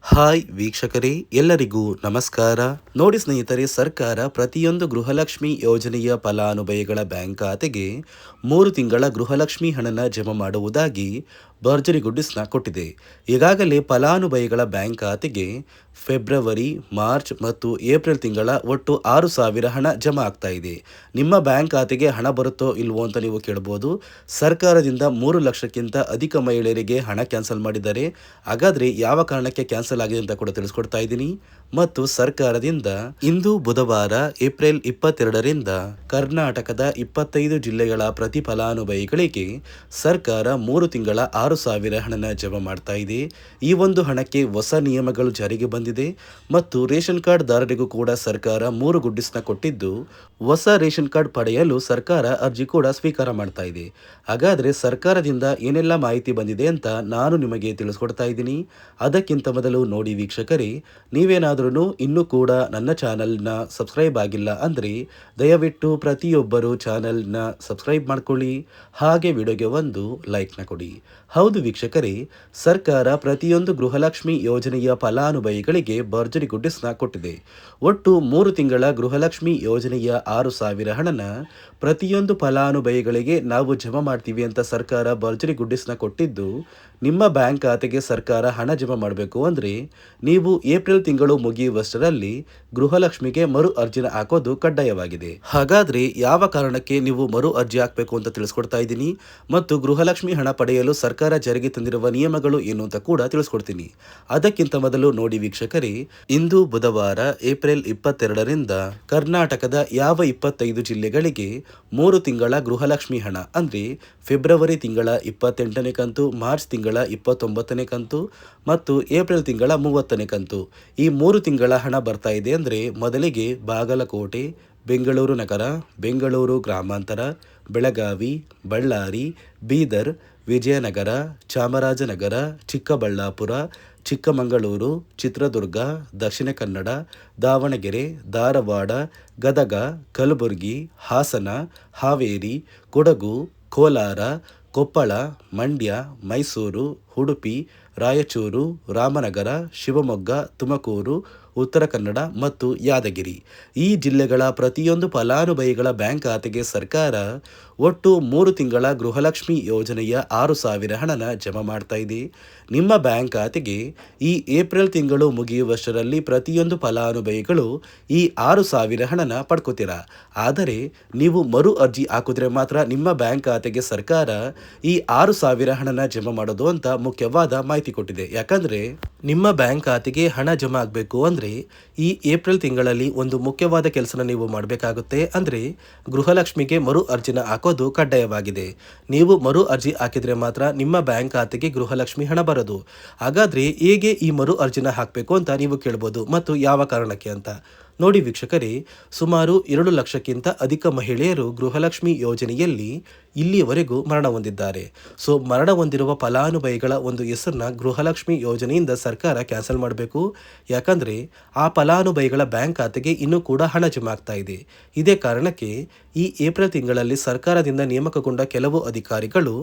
Hi ವೀಕ್ಷಕರೇ, ಎಲ್ಲರಿಗೂ ನಮಸ್ಕಾರ. ನೋಡಿ ಸ್ನೇಹಿತರೆ, ಸರ್ಕಾರ ಪ್ರತಿಯೊಂದು ಗೃಹಲಕ್ಷ್ಮಿ ಯೋಜನೆಯ ಫಲಾನುಭವಿಗಳ ಬ್ಯಾಂಕ್ ಖಾತೆಗೆ 3 ತಿಂಗಳ ಗೃಹಲಕ್ಷ್ಮಿ ಹಣನ ಜಮಾ ಮಾಡುವುದಾಗಿ ಭರ್ಜರಿ ಗುಡ್ಡಿಸ್ನ ಕೊಟ್ಟಿದೆ. ಈಗಾಗಲೇ ಫಲಾನುಭವಿಗಳ ಬ್ಯಾಂಕ್ ಖಾತೆಗೆ ಫೆಬ್ರವರಿ, ಮಾರ್ಚ್ ಮತ್ತು ಏಪ್ರಿಲ್ ತಿಂಗಳ ಒಟ್ಟು 6,000 ಹಣ ಜಮಾ ಆಗ್ತಾ ಇದೆ. ನಿಮ್ಮ ಬ್ಯಾಂಕ್ ಖಾತೆಗೆ ಹಣ ಬರುತ್ತೋ ಇಲ್ವೋ ಅಂತ ನೀವು ಕೇಳ್ಬೋದು. ಸರ್ಕಾರದಿಂದ 3 ಲಕ್ಷಕ್ಕಿಂತ ಅಧಿಕ ಮಹಿಳೆಯರಿಗೆ ಹಣ ಕ್ಯಾನ್ಸಲ್ ಮಾಡಿದ್ದಾರೆ. ಹಾಗಾದರೆ ಯಾವ ಕಾರಣಕ್ಕೆ ಕ್ಯಾನ್ಸಲ್ ಆಗಿದೆ ಅಂತ ಕೂಡ ತಿಳಿಸ್ಕೊಡ್ತಾ ಇದ್ದೀನಿ. ಮತ್ತು ಸರ್ಕಾರದಿಂದ ಇಂದು ಬುಧವಾರ ಏಪ್ರಿಲ್ 22ರಿಂದ ಕರ್ನಾಟಕದ 25 ಜಿಲ್ಲೆಗಳ ಪ್ರತಿ ಫಲಾನುಭವಿಗಳಿಗೆ ಸರ್ಕಾರ 3 ತಿಂಗಳ 6,000 ಹಣನ ಜಮಾ ಮಾಡ್ತಾ ಇದೆ. ಈ ಒಂದು ಹಣಕ್ಕೆ ಹೊಸ ನಿಯಮಗಳು ಜಾರಿಗೆ ಬಂದಿದೆ ಮತ್ತು ರೇಷನ್ ಕಾರ್ಡ್ ದಾರರಿಗೂ ಕೂಡ ಸರ್ಕಾರ 3 ಗುಡ್ಡಿಸ್ನ ಕೊಟ್ಟಿದ್ದು, ಹೊಸ ರೇಷನ್ ಕಾರ್ಡ್ ಪಡೆಯಲು ಸರ್ಕಾರ ಅರ್ಜಿ ಕೂಡ ಸ್ವೀಕಾರ ಮಾಡ್ತಾ ಇದೆ. ಹಾಗಾದರೆ ಸರ್ಕಾರದಿಂದ ಏನೆಲ್ಲ ಮಾಹಿತಿ ಬಂದಿದೆ ಅಂತ ನಾನು ನಿಮಗೆ ತಿಳಿಸ್ಕೊಡ್ತಾ ಇದ್ದೀನಿ. ಅದಕ್ಕಿಂತ ಮೊದಲು ನೋಡಿ ವೀಕ್ಷಕರೇ, ನೀವೇನಾದರೂ ಇನ್ನೂ ಕೂಡ ನನ್ನ ಚಾನಲ್ನ ಸಬ್ಸ್ಕ್ರೈಬ್ ಆಗಿಲ್ಲ ಅಂದರೆ ದಯವಿಟ್ಟು ಪ್ರತಿಯೊಬ್ಬರು ಚಾನಲ್ನ ಸಬ್ಸ್ಕ್ರೈಬ್ ಮಾಡ್ಕೊಳ್ಳಿ, ಹಾಗೆ ವಿಡಿಯೋಗೆ ಒಂದು ಲೈಕ್ನ ಕೊಡಿ. ಹೌದು ವೀಕ್ಷಕರೇ, ಸರ್ಕಾರ ಪ್ರತಿಯೊಂದು ಗೃಹಲಕ್ಷ್ಮಿ ಯೋಜನೆಯ ಫಲಾನುಭವಿಗಳಿಗೆ ಭರ್ಜರಿ ಗುಡ್ಡಿಸ್ನ ಕೊಟ್ಟಿದೆ. ಒಟ್ಟು 3 ತಿಂಗಳ ಗೃಹಲಕ್ಷ್ಮಿ ಯೋಜನೆಯ 6,000 ಹಣನ ಪ್ರತಿಯೊಂದು ಫಲಾನುಭವಿಗಳಿಗೆ ನಾವು ಜಮಾ ಮಾಡ್ತೀವಿ ಅಂತ ಸರ್ಕಾರ ಭರ್ಜರಿ ಗುಡ್ಡಿಸ್ನ ಕೊಟ್ಟಿದ್ದು, ನಿಮ್ಮ ಬ್ಯಾಂಕ್ ಖಾತೆಗೆ ಸರ್ಕಾರ ಹಣ ಜಮಾ ಮಾಡಬೇಕು ಅಂದರೆ ನೀವು ಏಪ್ರಿಲ್ ತಿಂಗಳು ಮುಗಿಯುವಷ್ಟರಲ್ಲಿ ಗೃಹಲಕ್ಷ್ಮಿಗೆ ಮರು ಅರ್ಜಿನ ಹಾಕೋದು ಕಡ್ಡಾಯವಾಗಿದೆ. ಹಾಗಾದರೆ ಯಾವ ಕಾರಣಕ್ಕೆ ನೀವು ಮರು ಅರ್ಜಿ ಹಾಕಬೇಕು ಅಂತ ತಿಳಿಸ್ಕೊಡ್ತಾ ಇದ್ದೀನಿ ಮತ್ತು ಗೃಹಲಕ್ಷ್ಮಿ ಹಣ ಪಡೆಯಲು ಸರ್ಕಾರ ಜಾರಿಗೆ ತಂದಿರುವ ನಿಯಮಗಳು ಏನು ಅಂತ ಕೂಡ ತಿಳಿಸ್ಕೊಡ್ತೀನಿ. ಅದಕ್ಕಿಂತ ಮೊದಲು ನೋಡಿ ವೀಕ್ಷಕರೇ, ಇಂದು ಬುಧವಾರ ಏಪ್ರಿಲ್ 22ರಿಂದ ಕರ್ನಾಟಕದ ಯಾವ 25 ಜಿಲ್ಲೆಗಳಿಗೆ 3 ತಿಂಗಳ ಗೃಹಲಕ್ಷ್ಮಿ ಹಣ ಅಂದರೆ ಫೆಬ್ರವರಿ ತಿಂಗಳ 28ನೇ ಕಂತು, ಮಾರ್ಚ್ ತಿಂಗಳ 29ನೇ ಕಂತು ಮತ್ತು ಏಪ್ರಿಲ್ ತಿಂಗಳ 30ನೇ ಕಂತು, ಈ 3 ತಿಂಗಳ ಹಣ ಬರ್ತಾ ಇದೆ ಅಂದರೆ ಮೊದಲಿಗೆ ಬಾಗಲಕೋಟೆ, ಬೆಂಗಳೂರು ನಗರ, ಬೆಂಗಳೂರು ಗ್ರಾಮಾಂತರ, ಬೆಳಗಾವಿ, ಬಳ್ಳಾರಿ, ಬೀದರ್, ವಿಜಯನಗರ, ಚಾಮರಾಜನಗರ, ಚಿಕ್ಕಬಳ್ಳಾಪುರ, ಚಿಕ್ಕಮಗಳೂರು, ಚಿತ್ರದುರ್ಗ, ದಕ್ಷಿಣ ಕನ್ನಡ, ದಾವಣಗೆರೆ, ಧಾರವಾಡ, ಗದಗ, ಕಲಬುರಗಿ, ಹಾಸನ, ಹಾವೇರಿ, ಕೊಡಗು, ಕೋಲಾರ, ಕೊಪ್ಪಳ, ಮಂಡ್ಯ, ಮೈಸೂರು, ಉಡುಪಿ, ರಾಯಚೂರು, ರಾಮನಗರ, ಶಿವಮೊಗ್ಗ, ತುಮಕೂರು, ಉತ್ತರ ಕನ್ನಡ ಮತ್ತು ಯಾದಗಿರಿ, ಈ ಜಿಲ್ಲೆಗಳ ಪ್ರತಿಯೊಂದು ಫಲಾನುಭವಿಗಳ ಬ್ಯಾಂಕ್ ಖಾತೆಗೆ ಸರ್ಕಾರ ಒಟ್ಟು 3 ತಿಂಗಳ ಗೃಹಲಕ್ಷ್ಮಿ ಯೋಜನೆಯ 6,000 ಹಣನ ಜಮಾ ಮಾಡ್ತಾ ಇದೆ. ನಿಮ್ಮ ಬ್ಯಾಂಕ್ ಖಾತೆಗೆ ಈ ಏಪ್ರಿಲ್ ತಿಂಗಳು ಮುಗಿಯುವಷ್ಟರಲ್ಲಿ ಪ್ರತಿಯೊಂದು ಫಲಾನುಭವಿಗಳು ಈ 6,000 ಹಣನ ಪಡ್ಕೋತೀರಾ. ಆದರೆ ನೀವು ಮರು ಅರ್ಜಿ ಹಾಕಿದ್ರೆ ಮಾತ್ರ ನಿಮ್ಮ ಬ್ಯಾಂಕ್ ಖಾತೆಗೆ ಸರ್ಕಾರ ಈ 6,000 ಹಣನ ಜಮಾ ಮಾಡೋದು ಅಂತ ಮುಖ್ಯವಾದ ಮಾಹಿತಿ ಕೊಟ್ಟಿದೆ. ಯಾಕಂದರೆ ನಿಮ್ಮ ಬ್ಯಾಂಕ್ ಖಾತೆಗೆ ಹಣ ಜಮಾ ಆಗಬೇಕು ಅಂದರೆ ಈ ಏಪ್ರಿಲ್ ತಿಂಗಳಲ್ಲಿ ಒಂದು ಮುಖ್ಯವಾದ ಕೆಲಸನ ನೀವು ಮಾಡಬೇಕಾಗುತ್ತೆ. ಅಂದರೆ ಗೃಹಲಕ್ಷ್ಮಿಗೆ ಮರು ಅರ್ಜಿನ ಹಾಕೋದು ಕಡ್ಡಾಯವಾಗಿದೆ. ನೀವು ಮರು ಅರ್ಜಿ ಹಾಕಿದರೆ ಮಾತ್ರ ನಿಮ್ಮ ಬ್ಯಾಂಕ್ ಖಾತೆಗೆ ಗೃಹಲಕ್ಷ್ಮಿ ಹಣ ಬರೋದು. ಹಾಗಾದರೆ ಹೇಗೆ ಈ ಮರು ಅರ್ಜಿನ ಹಾಕಬೇಕು ಅಂತ ನೀವು ಕೇಳ್ಬೋದು ಮತ್ತು ಯಾವ ಕಾರಣಕ್ಕೆ ಅಂತ. ನೋಡಿ ವೀಕ್ಷಕರೇ, ಸುಮಾರು 2 ಲಕ್ಷಕ್ಕಿಂತ ಅಧಿಕ ಮಹಿಳೆಯರು ಗೃಹಲಕ್ಷ್ಮಿ ಯೋಜನೆಯಲ್ಲಿ ಇಲ್ಲಿಯವರೆಗೂ ಮರಣ ಹೊಂದಿದ್ದಾರೆ. ಸೊ ಮರಣ ಹೊಂದಿರುವ ಫಲಾನುಭವಿಗಳ ಒಂದು ಹೆಸರನ್ನ ಗೃಹಲಕ್ಷ್ಮಿ ಯೋಜನೆಯಿಂದ ಸರ್ಕಾರ ಕ್ಯಾನ್ಸಲ್ ಮಾಡಬೇಕು. ಯಾಕಂದರೆ ಆ ಫಲಾನುಭವಿಗಳ ಬ್ಯಾಂಕ್ ಖಾತೆಗೆ ಇನ್ನೂ ಕೂಡ ಹಣ ಜಮಾ ಆಗ್ತಾ ಇದೆ. ಇದೇ ಕಾರಣಕ್ಕೆ ಈ ಏಪ್ರಿಲ್ ತಿಂಗಳಲ್ಲಿ ಸರ್ಕಾರದಿಂದ ನೇಮಕಗೊಂಡ ಕೆಲವು ಅಧಿಕಾರಿಗಳು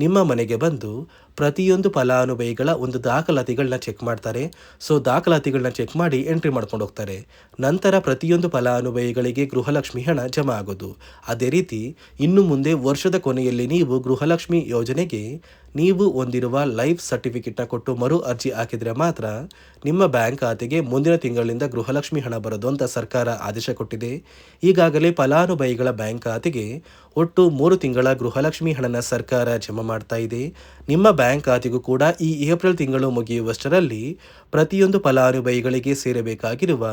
ನಿಮ್ಮ ಮನೆಗೆ ಬಂದು ಪ್ರತಿಯೊಂದು ಫಲಾನುಭವಿಗಳ ಒಂದು ದಾಖಲಾತಿಗಳನ್ನ ಚೆಕ್ ಮಾಡ್ತಾರೆ. ಸೊ ದಾಖಲಾತಿಗಳನ್ನ ಚೆಕ್ ಮಾಡಿ ಎಂಟ್ರಿ ಮಾಡ್ಕೊಂಡು ಹೋಗ್ತಾರೆ. ನಂತರ ಪ್ರತಿಯೊಂದು ಫಲಾನುಭವಿಗಳಿಗೆ ಗೃಹಲಕ್ಷ್ಮಿ ಹಣ ಜಮಾ ಆಗೋದು. ಅದೇ ರೀತಿ ಇನ್ನು ಮುಂದೆ ವರ್ಷದ ಕೊನೆಯಲ್ಲಿ ನೀವು ಗೃಹಲಕ್ಷ್ಮಿ ಯೋಜನೆಗೆ ನೀವು ಹೊಂದಿರುವ ಲೈಫ್ ಸರ್ಟಿಫಿಕೇಟ್ನ ಕೊಟ್ಟು ಮರು ಅರ್ಜಿ ಹಾಕಿದರೆ ಮಾತ್ರ ನಿಮ್ಮ ಬ್ಯಾಂಕ್ ಖಾತೆಗೆ ಮುಂದಿನ ತಿಂಗಳಿಂದ ಗೃಹಲಕ್ಷ್ಮಿ ಹಣ ಬರೋದು ಅಂತ ಸರ್ಕಾರ ಆದೇಶ ಕೊಟ್ಟಿದೆ. ಈಗಾಗಲೇ ಫಲಾನುಭವಿಗಳ ಬ್ಯಾಂಕ್ ಖಾತೆಗೆ ಒಟ್ಟು 3 ತಿಂಗಳ ಗೃಹಲಕ್ಷ್ಮಿ ಹಣನ ಸರ್ಕಾರ ಜಮಾ ಮಾಡ್ತಾ ಇದೆ. ನಿಮ್ಮ ಬ್ಯಾಂಕ್ ಖಾತೆಗೂ ಕೂಡ ಈ ಏಪ್ರಿಲ್ ತಿಂಗಳು ಮುಗಿಯುವಷ್ಟರಲ್ಲಿ ಪ್ರತಿಯೊಂದು ಫಲಾನುಭವಿಗಳಿಗೆ ಸೇರಬೇಕಾಗಿರುವ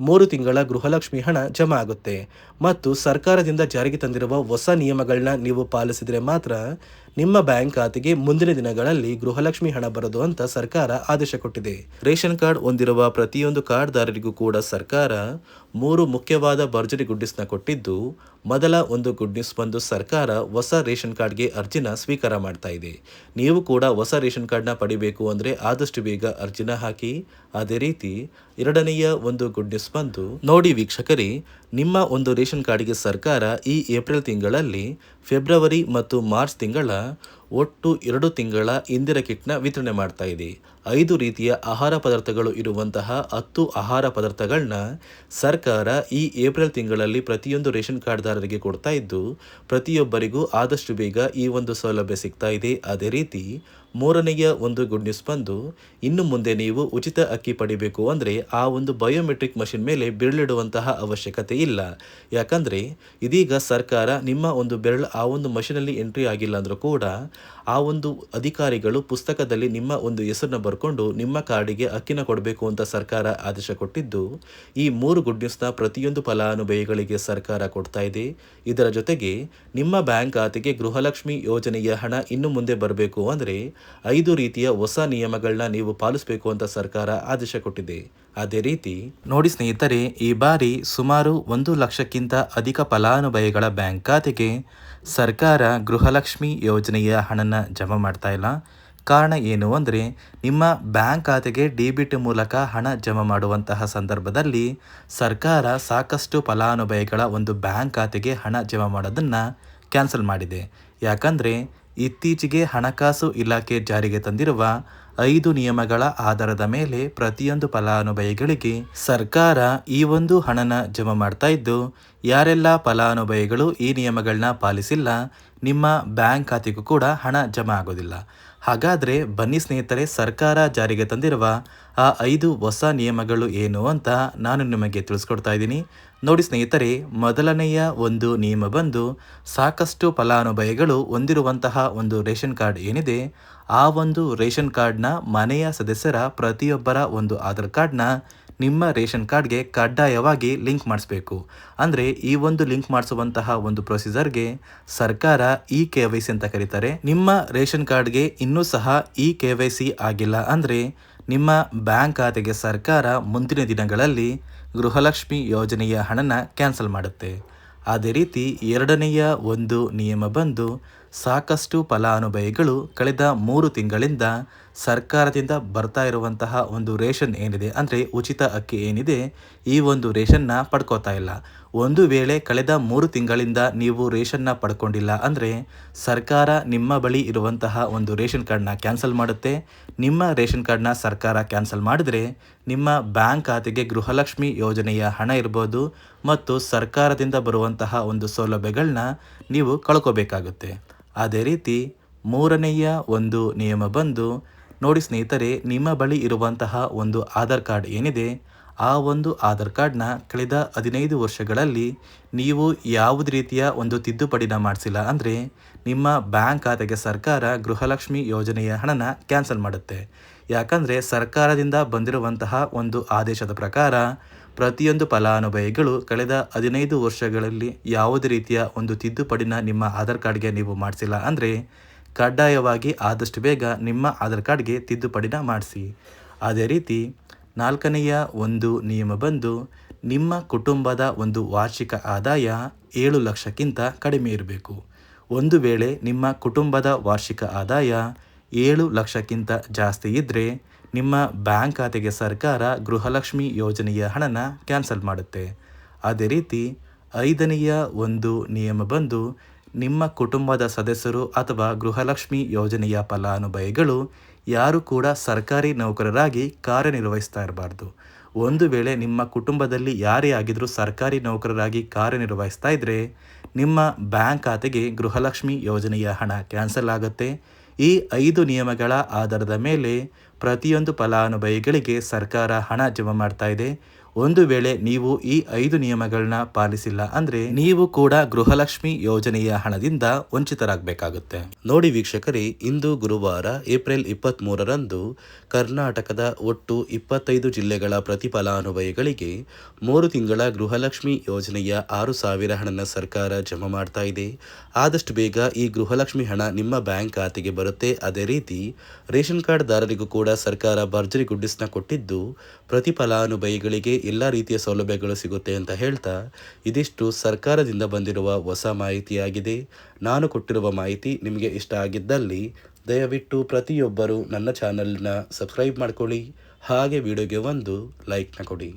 3 ತಿಂಗಳ ಗೃಹಲಕ್ಷ್ಮಿ ಹಣ ಜಮಾ ಆಗುತ್ತೆ. ಮತ್ತು ಸರ್ಕಾರದಿಂದ ಜಾರಿಗೆ ತಂದಿರುವ ಹೊಸ ನಿಯಮಗಳನ್ನ ನೀವು ಪಾಲಿಸಿದರೆ ಮಾತ್ರ ನಿಮ್ಮ ಬ್ಯಾಂಕ್ ಖಾತೆಗೆ ಮುಂದಿನ ದಿನಗಳಲ್ಲಿ ಗೃಹಲಕ್ಷ್ಮಿ ಹಣ ಬರೋದು ಅಂತ ಸರ್ಕಾರ ಆದೇಶ ಕೊಟ್ಟಿದೆ. ರೇಷನ್ ಕಾರ್ಡ್ ಹೊಂದಿರುವ ಪ್ರತಿಯೊಂದು ಕಾರ್ಡ್ದಾರರಿಗೂ ಕೂಡ ಸರ್ಕಾರ 3 ಮುಖ್ಯವಾದ ಭರ್ಜರಿ ಗುಡ್ಡಿಸ್ನ ಕೊಟ್ಟಿದ್ದು, ಮೊದಲ ಒಂದು ಗುಡ್ ನ್ಯೂಸ್ ಬಂದು ಸರ್ಕಾರ ಹೊಸ ರೇಷನ್ ಕಾರ್ಡ್ಗೆ ಅರ್ಜಿನ ಸ್ವೀಕಾರ ಮಾಡ್ತಾ ಇದೆ. ನೀವು ಕೂಡ ಹೊಸ ರೇಷನ್ ಕಾರ್ಡ್ನ ಪಡಿಬೇಕು ಅಂದರೆ ಆದಷ್ಟು ಬೇಗ ಅರ್ಜಿನ ಹಾಕಿ. ಅದೇ ರೀತಿ ಎರಡನೆಯ ಒಂದು ಗುಡ್ ನ್ಯೂಸ್ ಬಂದು ನೋಡಿ ವೀಕ್ಷಕರೇ, ನಿಮ್ಮ ಒಂದು ರೇಷನ್ ಕಾರ್ಡ್ಗೆ ಸರ್ಕಾರ ಈ ಏಪ್ರಿಲ್ ತಿಂಗಳಲ್ಲಿ ಫೆಬ್ರವರಿ ಮತ್ತು ಮಾರ್ಚ್ ತಿಂಗಳ ಒಟ್ಟು 2 ತಿಂಗಳ ಇಂದಿರ ಕಿಟ್ನ ವಿತರಣೆ ಮಾಡ್ತಾ ಇದೆ. 5 ರೀತಿಯ ಆಹಾರ ಪದಾರ್ಥಗಳು ಇರುವಂತಹ 10 ಆಹಾರ ಪದಾರ್ಥಗಳನ್ನ ಸರ್ಕಾರ ಈ ಏಪ್ರಿಲ್ ತಿಂಗಳಲ್ಲಿ ಪ್ರತಿಯೊಂದು ರೇಷನ್ ಕಾರ್ಡ್ದಾರರಿಗೆ ಕೊಡ್ತಾ ಇದ್ದು, ಪ್ರತಿಯೊಬ್ಬರಿಗೂ ಆದಷ್ಟು ಬೇಗ ಈ ಒಂದು ಸೌಲಭ್ಯ ಸಿಗ್ತಾ ಇದೆ. ಅದೇ ರೀತಿ ಮೂರನೆಯ ಒಂದು ಗುಡ್ ನ್ಯೂಸ್ ಬಂದು, ಇನ್ನು ಮುಂದೆ ನೀವು ಉಚಿತ ಅಕ್ಕಿ ಪಡಿಬೇಕು ಅಂದರೆ ಆ ಒಂದು ಬಯೋಮೆಟ್ರಿಕ್ ಮಷಿನ್ ಮೇಲೆ ಬೆರಳಿಡುವಂತಹ ಅವಶ್ಯಕತೆ ಇಲ್ಲ. ಯಾಕಂದರೆ ಇದೀಗ ಸರ್ಕಾರ ನಿಮ್ಮ ಒಂದು ಬೆರಳು ಆ ಒಂದು ಮಷಿನಲ್ಲಿ ಎಂಟ್ರಿ ಆಗಿಲ್ಲ ಅಂದರೂ ಕೂಡ ಆ ಒಂದು ಅಧಿಕಾರಿಗಳು ಪುಸ್ತಕದಲ್ಲಿ ನಿಮ್ಮ ಒಂದು ಹೆಸರನ್ನ ಬರ್ಕೊಂಡು ನಿಮ್ಮ ಕಾರ್ಡಿಗೆ ಅಕ್ಕಿನ ಕೊಡಬೇಕು ಅಂತ ಸರ್ಕಾರ ಆದೇಶ ಕೊಟ್ಟಿದ್ದು, ಈ 3 ಗುಡ್ ನ್ಯೂಸ್ನ ಪ್ರತಿಯೊಂದು ಫಲಾನುಭವಿಗಳಿಗೆ ಸರ್ಕಾರ ಕೊಡ್ತಾ ಇದೆ. ಇದರ ಜೊತೆಗೆ ನಿಮ್ಮ ಬ್ಯಾಂಕ್ ಖಾತೆಗೆ ಗೃಹಲಕ್ಷ್ಮಿ ಯೋಜನೆಯ ಹಣ ಇನ್ನು ಮುಂದೆ ಬರಬೇಕು ಅಂದರೆ 5 ರೀತಿಯ ಹೊಸ ನಿಯಮಗಳನ್ನ ನೀವು ಪಾಲಿಸಬೇಕು ಅಂತ ಸರ್ಕಾರ ಆದೇಶ ಕೊಟ್ಟಿದೆ. ಅದೇ ರೀತಿ ನೋಡಿ ಸ್ನೇಹಿತರೆ, ಈ ಬಾರಿ ಸುಮಾರು 1 ಲಕ್ಷಕ್ಕಿಂತ ಅಧಿಕ ಫಲಾನುಭವಿಗಳ ಬ್ಯಾಂಕ್ ಖಾತೆಗೆ ಸರ್ಕಾರ ಗೃಹಲಕ್ಷ್ಮಿ ಯೋಜನೆಯ ಹಣನ ಜಮಾ ಮಾಡ್ತಾ ಇಲ್ಲ. ಕಾರಣ ಏನು ಅಂದರೆ, ನಿಮ್ಮ ಬ್ಯಾಂಕ್ ಖಾತೆಗೆ ಡೆಬಿಟ್ ಮೂಲಕ ಹಣ ಜಮಾ ಮಾಡುವಂತಹ ಸಂದರ್ಭದಲ್ಲಿ ಸರ್ಕಾರ ಸಾಕಷ್ಟು ಫಲಾನುಭವಿಗಳ ಒಂದು ಬ್ಯಾಂಕ್ ಖಾತೆಗೆ ಹಣ ಜಮಾ ಮಾಡೋದನ್ನು ಕ್ಯಾನ್ಸಲ್ ಮಾಡಿದೆ. ಯಾಕಂದರೆ ಇತ್ತೀಚೆಗೆ ಹಣಕಾಸು ಇಲಾಖೆ ಜಾರಿಗೆ ತಂದಿರುವ 5 ನಿಯಮಗಳ ಆಧಾರದ ಮೇಲೆ ಪ್ರತಿಯೊಂದು ಫಲಾನುಭವಿಗಳಿಗೆ ಸರ್ಕಾರ ಈ ಒಂದು ಹಣನ ಜಮಾ ಮಾಡ್ತಾ ಇದ್ದು, ಯಾರೆಲ್ಲ ಫಲಾನುಭವಿಗಳು ಈ ನಿಯಮಗಳನ್ನ ಪಾಲಿಸಿಲ್ಲ ನಿಮ್ಮ ಬ್ಯಾಂಕ್ ಖಾತೆಗೂ ಕೂಡ ಹಣ ಜಮಾ ಆಗೋದಿಲ್ಲ. ಹಾಗಾದರೆ ಬನ್ನಿ ಸ್ನೇಹಿತರೆ, ಸರ್ಕಾರ ಜಾರಿಗೆ ತಂದಿರುವ ಆ 5 ಹೊಸ ನಿಯಮಗಳು ಏನು ಅಂತ ನಾನು ನಿಮಗೆ ತಿಳಿಸ್ಕೊಡ್ತಾ ಇದ್ದೀನಿ. ನೋಡಿ ಸ್ನೇಹಿತರೆ, ಮೊದಲನೆಯ ಒಂದು ನಿಯಮ ಬಂದು, ಸಾಕಷ್ಟು ಫಲಾನುಭವಿಗಳು ಹೊಂದಿರುವಂತಹ ಒಂದು ರೇಷನ್ ಕಾರ್ಡ್ ಏನಿದೆ, ಆ ಒಂದು ರೇಷನ್ ಕಾರ್ಡ್ನ ಮನೆಯ ಸದಸ್ಯರ ಪ್ರತಿಯೊಬ್ಬರ ಒಂದು ಆಧಾರ್ ಕಾರ್ಡ್ನ ನಿಮ್ಮ ರೇಷನ್ ಕಾರ್ಡ್ಗೆ ಕಡ್ಡಾಯವಾಗಿ ಲಿಂಕ್ ಮಾಡಿಸ್ಬೇಕು. ಅಂದರೆ ಈ ಒಂದು ಲಿಂಕ್ ಮಾಡಿಸುವಂತಹ ಒಂದು ಪ್ರೊಸೀಜರ್ಗೆ ಸರ್ಕಾರ KYC ಅಂತ ಕರೀತಾರೆ. ನಿಮ್ಮ ರೇಷನ್ ಕಾರ್ಡ್ಗೆ ಇನ್ನೂ ಸಹ KYC ಆಗಿಲ್ಲ ಅಂದರೆ ನಿಮ್ಮ ಬ್ಯಾಂಕ್ ಖಾತೆಗೆ ಸರ್ಕಾರ ಮುಂದಿನ ದಿನಗಳಲ್ಲಿ ಗೃಹಲಕ್ಷ್ಮಿ ಯೋಜನೆಯ ಹಣನ ಕ್ಯಾನ್ಸಲ್ ಮಾಡುತ್ತೆ. ಅದೇ ರೀತಿ ಎರಡನೆಯ ಒಂದು ನಿಯಮ ಬಂದು, ಸಾಕಷ್ಟು ಫಲಾನುಭವಿಗಳು ಕಳೆದ 3 ತಿಂಗಳಿಂದ ಸರ್ಕಾರದಿಂದ ಬರ್ತಾ ಇರುವಂತಹ ಒಂದು ರೇಷನ್ ಏನಿದೆ, ಅಂದರೆ ಉಚಿತ ಅಕ್ಕಿ ಏನಿದೆ, ಈ ಒಂದು ರೇಷನ್ನ ಪಡ್ಕೋತಾ ಇಲ್ಲ. ಒಂದು ವೇಳೆ ಕಳೆದ 3 ತಿಂಗಳಿಂದ ನೀವು ರೇಷನ್ನ ಪಡ್ಕೊಂಡಿಲ್ಲ ಅಂದರೆ ಸರ್ಕಾರ ನಿಮ್ಮ ಬಳಿ ಇರುವಂತಹ ಒಂದು ರೇಷನ್ ಕಾರ್ಡ್ನ ಕ್ಯಾನ್ಸಲ್ ಮಾಡುತ್ತೆ. ನಿಮ್ಮ ರೇಷನ್ ಕಾರ್ಡ್ನ ಸರ್ಕಾರ ಕ್ಯಾನ್ಸಲ್ ಮಾಡಿದರೆ ನಿಮ್ಮ ಬ್ಯಾಂಕ್ ಖಾತೆಗೆ ಗೃಹಲಕ್ಷ್ಮಿ ಯೋಜನೆಯ ಹಣ ಇರ್ಬೋದು ಮತ್ತು ಸರ್ಕಾರದಿಂದ ಬರುವಂತಹ ಒಂದು ಸೌಲಭ್ಯಗಳನ್ನ ನೀವು ಕಳ್ಕೋಬೇಕಾಗುತ್ತೆ. ಅದೇ ರೀತಿ ಮೂರನೆಯ ಒಂದು ನಿಯಮ ಬಂದು, ನೋಡಿ ಸ್ನೇಹಿತರೆ, ನಿಮ್ಮ ಬಳಿ ಇರುವಂತಹ ಒಂದು ಆಧಾರ್ ಕಾರ್ಡ್ ಏನಿದೆ, ಆ ಒಂದು ಆಧಾರ್ ಕಾರ್ಡ್ನ ಕಳೆದ 15 ವರ್ಷಗಳಲ್ಲಿ ನೀವು ಯಾವುದೇ ರೀತಿಯ ಒಂದು ತಿದ್ದುಪಡಿನ ಮಾಡಿಸಿಲ್ಲ ಅಂದರೆ ನಿಮ್ಮ ಬ್ಯಾಂಕ್ ಖಾತೆಗೆ ಸರ್ಕಾರ ಗೃಹಲಕ್ಷ್ಮಿ ಯೋಜನೆಯ ಹಣನ ಕ್ಯಾನ್ಸಲ್ ಮಾಡುತ್ತೆ. ಯಾಕಂದರೆ ಸರ್ಕಾರದಿಂದ ಬಂದಿರುವಂತಹ ಒಂದು ಆದೇಶದ ಪ್ರಕಾರ ಪ್ರತಿಯೊಂದು ಫಲಾನುಭವಿಗಳು ಕಳೆದ 15 ವರ್ಷಗಳಲ್ಲಿ ಯಾವುದೇ ರೀತಿಯ ಒಂದು ತಿದ್ದುಪಡಿನ ನಿಮ್ಮ ಆಧಾರ್ ಕಾರ್ಡ್ಗೆ ನೀವು ಮಾಡಿಸಿಲ್ಲ ಅಂದರೆ ಕಡ್ಡಾಯವಾಗಿ ಆದಷ್ಟು ಬೇಗ ನಿಮ್ಮ ಆಧಾರ್ ಕಾರ್ಡ್ಗೆ ತಿದ್ದುಪಡಿನ ಮಾಡಿಸಿ. ಅದೇ ರೀತಿ ನಾಲ್ಕನೆಯ ಒಂದು ನಿಯಮ ಬಂದು, ನಿಮ್ಮ ಕುಟುಂಬದ ಒಂದು ವಾರ್ಷಿಕ ಆದಾಯ 7 ಲಕ್ಷಕ್ಕಿಂತ ಕಡಿಮೆ ಇರಬೇಕು. ಒಂದು ವೇಳೆ ನಿಮ್ಮ ಕುಟುಂಬದ ವಾರ್ಷಿಕ ಆದಾಯ 7 ಲಕ್ಷಕ್ಕಿಂತ ಜಾಸ್ತಿ ಇದ್ದರೆ ನಿಮ್ಮ ಬ್ಯಾಂಕ್ ಖಾತೆಗೆ ಸರ್ಕಾರ ಗೃಹಲಕ್ಷ್ಮಿ ಯೋಜನೆಯ ಹಣನ ಕ್ಯಾನ್ಸಲ್ ಮಾಡುತ್ತೆ. ಅದೇ ರೀತಿ 5ನೆಯ ಒಂದು ನಿಯಮ ಬಂದು, ನಿಮ್ಮ ಕುಟುಂಬದ ಸದಸ್ಯರು ಅಥವಾ ಗೃಹಲಕ್ಷ್ಮಿ ಯೋಜನೆಯ ಫಲಾನುಭವಿಗಳು ಯಾರು ಕೂಡ ಸರ್ಕಾರಿ ನೌಕರರಾಗಿ ಕಾರ್ಯನಿರ್ವಹಿಸ್ತಾ ಇರಬಾರ್ದು. ಒಂದು ವೇಳೆ ನಿಮ್ಮ ಕುಟುಂಬದಲ್ಲಿ ಯಾರೇ ಆಗಿದ್ರೂ ಸರ್ಕಾರಿ ನೌಕರರಾಗಿ ಕಾರ್ಯನಿರ್ವಹಿಸ್ತಾ ಇದ್ದರೆ ನಿಮ್ಮ ಬ್ಯಾಂಕ್ ಖಾತೆಗೆ ಗೃಹಲಕ್ಷ್ಮಿ ಯೋಜನೆಯ ಹಣ ಕ್ಯಾನ್ಸಲ್ ಆಗುತ್ತೆ. ಈ 5 ನಿಯಮಗಳ ಆಧಾರದ ಮೇಲೆ ಪ್ರತಿಯೊಂದು ಫಲಾನುಭವಿಗಳಿಗೆ ಸರ್ಕಾರ ಹಣ ಜಮಾ ಮಾಡ್ತಾ ಇದೆ. ಒಂದು ವೇಳೆ ನೀವು ಈ 5 ನಿಯಮಗಳನ್ನ ಪಾಲಿಸಿಲ್ಲ ಅಂದರೆ ನೀವು ಕೂಡ ಗೃಹಲಕ್ಷ್ಮಿ ಯೋಜನೆಯ ಹಣದಿಂದ ವಂಚಿತರಾಗಬೇಕಾಗುತ್ತೆ. ನೋಡಿ ವೀಕ್ಷಕರೇ, ಇಂದು ಗುರುವಾರ ಏಪ್ರಿಲ್ 23ರಂದು ಕರ್ನಾಟಕದ ಒಟ್ಟು 25 ಜಿಲ್ಲೆಗಳ ಪ್ರತಿ ಫಲಾನುಭವಿಗಳಿಗೆ 3 ತಿಂಗಳ ಗೃಹಲಕ್ಷ್ಮಿ ಯೋಜನೆಯ 6,000 ಹಣನ ಸರ್ಕಾರ ಜಮಾ ಮಾಡ್ತಾ ಇದೆ. ಆದಷ್ಟು ಬೇಗ ಈ ಗೃಹಲಕ್ಷ್ಮಿ ಹಣ ನಿಮ್ಮ ಬ್ಯಾಂಕ್ ಖಾತೆಗೆ ಬರುತ್ತೆ. ಅದೇ ರೀತಿ ರೇಷನ್ ಕಾರ್ಡ್ದಾರರಿಗೂ ಕೂಡ ಸರ್ಕಾರ ಭರ್ಜರಿ ಗುಡ್ಡಿಸ್ನ ಕೊಟ್ಟಿದ್ದು ಪ್ರತಿ ಫಲಾನುಭವಿಗಳಿಗೆ ಎಲ್ಲ ರೀತಿಯ ಸೌಲಭ್ಯಗಳು ಸಿಗುತ್ತೆ ಅಂತ ಹೇಳ್ತಾ, ಇದಿಷ್ಟು ಸರ್ಕಾರದಿಂದ ಬಂದಿರುವ ಹೊಸ ಮಾಹಿತಿಯಾಗಿದೆ. ನಾನು ಕೊಟ್ಟಿರುವ ಮಾಹಿತಿ ನಿಮಗೆ ಇಷ್ಟ ಆಗಿದ್ದಲ್ಲಿ ದಯವಿಟ್ಟು ಪ್ರತಿಯೊಬ್ಬರು ನನ್ನ ಚಾನಲ್ನ ಸಬ್ಸ್ಕ್ರೈಬ್ ಮಾಡ್ಕೊಳ್ಳಿ, ಹಾಗೆ ವಿಡಿಯೋಗೆ ಒಂದು ಲೈಕ್ನ ಕೊಡಿ.